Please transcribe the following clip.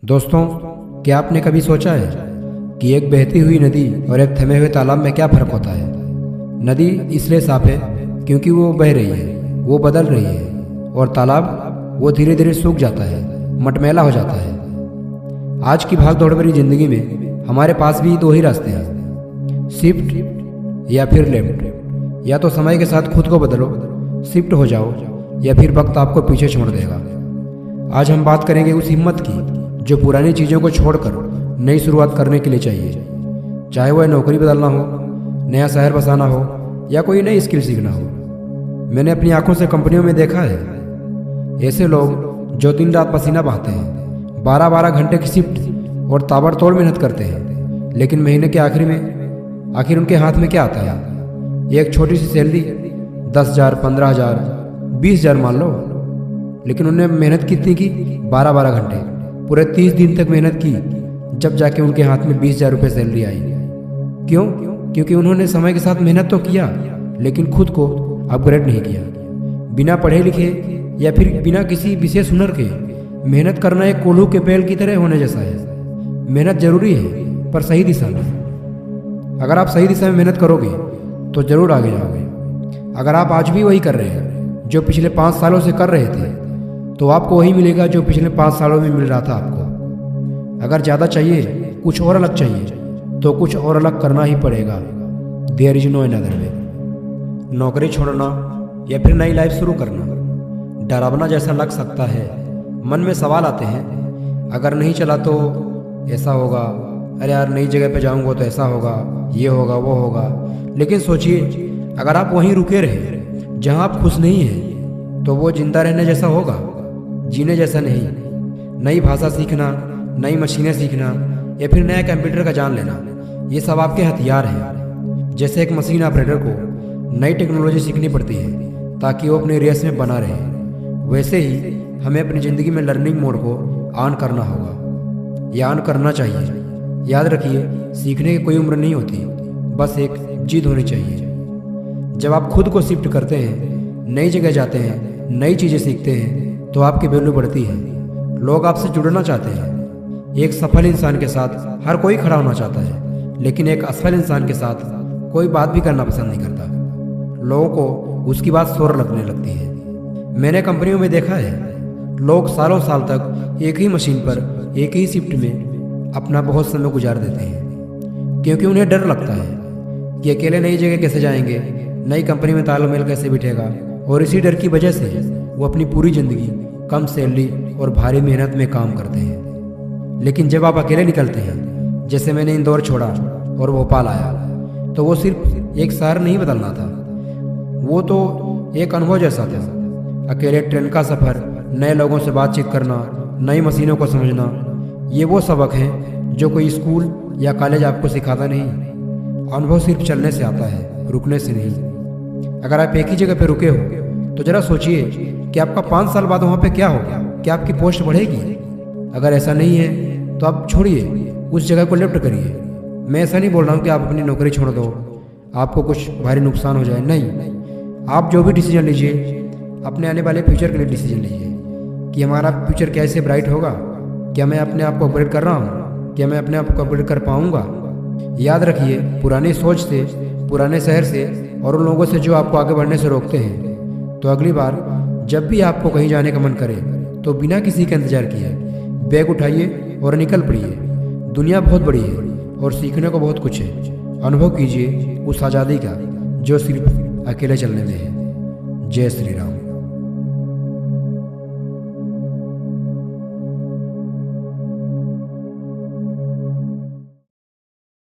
दोस्तों, क्या आपने कभी सोचा है कि एक बहती हुई नदी और एक थमे हुए तालाब में क्या फ़र्क होता है। नदी इसलिए साफ है क्योंकि वो बह रही है, वो बदल रही है, और तालाब वो धीरे धीरे सूख जाता है, मटमैला हो जाता है। आज की भाग दौड़ भरी जिंदगी में हमारे पास भी दो ही रास्ते हैं, शिफ्ट या फिर लेफ्ट। या तो समय के साथ खुद को बदलो, शिफ्ट हो जाओ, या फिर वक्त आपको पीछे छोड़ देगा। आज हम बात करेंगे उस हिम्मत की जो पुरानी चीज़ों को छोड़कर नई शुरुआत करने के लिए चाहिए, चाहे वह नौकरी बदलना हो, नया शहर बसाना हो, या कोई नई स्किल सीखना हो। मैंने अपनी आंखों से कंपनियों में देखा है ऐसे लोग जो दिन रात पसीना बहाते हैं, 12-12 घंटे की शिफ्ट और ताबड़तोड़ मेहनत करते हैं, लेकिन महीने के आखिर उनके हाथ में क्या आता है? एक छोटी सी सैलरी, 10,000, 15,000, 20,000 मान लो। लेकिन उन्होंने मेहनत कितनी की? 12-12 घंटे, पूरे 30 दिन तक मेहनत की, जब जाके उनके हाथ में 20,000 रुपये सैलरी आई। क्यों? क्योंकि उन्होंने समय के साथ मेहनत तो किया, लेकिन खुद को अपग्रेड नहीं किया। बिना पढ़े लिखे या फिर बिना किसी विशेष हुनर के मेहनत करना एक कोल्हू के बैल की तरह होने जैसा है। मेहनत जरूरी है, पर सही दिशा में। अगर आप सही दिशा में मेहनत करोगे तो जरूर आगे जाओगे। अगर आप आज भी वही कर रहे हैं जो पिछले 5 सालों से कर रहे थे, तो आपको वही मिलेगा जो पिछले 5 सालों में मिल रहा था आपको। अगर ज़्यादा चाहिए, कुछ और अलग चाहिए, तो कुछ और अलग करना ही पड़ेगा। There is no another way. नौकरी छोड़ना या फिर नई लाइफ शुरू करना डरावना जैसा लग सकता है। मन में सवाल आते हैं, अगर नहीं चला तो ऐसा होगा, अरे यार नई जगह पे जाऊंगा तो ऐसा होगा, ये होगा, वो होगा। लेकिन सोचिए, अगर आप वहीं रुके रहे जहां आप खुश नहीं हैं, तो वो जिंदा रहने जैसा होगा, जीने जैसा नहीं। नई भाषा सीखना, नई मशीनें सीखना, या फिर नया कंप्यूटर का जान लेना, ये सब आपके हथियार हैं। जैसे एक मशीन ऑपरेटर को नई टेक्नोलॉजी सीखनी पड़ती है ताकि वो अपने रेस में बना रहे, वैसे ही हमें अपनी ज़िंदगी में लर्निंग मोड को ऑन करना होगा, या ऑन करना चाहिए। याद रखिए, सीखने की कोई उम्र नहीं होती, बस एक जिद होनी चाहिए। जब आप खुद को शिफ्ट करते हैं, नई जगह जाते हैं, नई चीज़ें सीखते हैं, तो आपकी वैल्यू बढ़ती है। लोग आपसे जुड़ना चाहते हैं। एक सफल इंसान के साथ हर कोई खड़ा होना चाहता है, लेकिन एक असफल इंसान के साथ कोई बात भी करना पसंद नहीं करता। लोगों को उसकी बात शोर लगने लगती है। मैंने कंपनियों में देखा है, लोग सालों साल तक एक ही मशीन पर एक ही शिफ्ट में अपना बहुत समय गुजार देते हैं, क्योंकि उन्हें डर लगता है कि अकेले नई जगह कैसे जाएंगे, नई कंपनी में तालमेल कैसे बिठेगा। और इसी डर की वजह से वो अपनी पूरी ज़िंदगी कम सैलरी और भारी मेहनत में काम करते हैं। लेकिन जब आप अकेले निकलते हैं, जैसे मैंने इंदौर छोड़ा और भोपाल आया, तो वो सिर्फ एक शहर नहीं बदलना था, वो तो एक अनुभव जैसा था। अकेले ट्रेन का सफ़र, नए लोगों से बातचीत करना, नई मशीनों को समझना, ये वो सबक हैं जो कोई स्कूल या कॉलेज आपको सिखाता नहीं। अनुभव सिर्फ चलने से आता है, रुकने से नहीं। अगर आप एक ही जगह पर रुके हो, तो जरा सोचिए कि आपका 5 साल बाद वहाँ पे क्या होगा। क्या आपकी पोस्ट बढ़ेगी? अगर ऐसा नहीं है तो आप छोड़िए, उस जगह को लेफ्ट करिए। मैं ऐसा नहीं बोल रहा हूँ कि आप अपनी नौकरी छोड़ दो, आपको कुछ भारी नुकसान हो जाए। नहीं, आप जो भी डिसीजन लीजिए, अपने आने वाले फ्यूचर के लिए डिसीजन लीजिए कि हमारा फ्यूचर कैसे ब्राइट होगा। क्या मैं अपने आप को अपग्रेड कर रहा हूँ? क्या मैं अपने आप को अपग्रेड कर पाऊँगा? याद रखिए, पुरानी सोच से, पुराने शहर से और उन लोगों से जो आपको आगे बढ़ने से रोकते हैं, तो अगली बार जब भी आपको कहीं जाने का मन करे, तो बिना किसी के इंतजार किए बैग उठाइए और निकल पड़िए। दुनिया बहुत बड़ी है और सीखने को बहुत कुछ है। अनुभव कीजिए उस आज़ादी का जो सिर्फ अकेले चलने में है। जय श्री राम।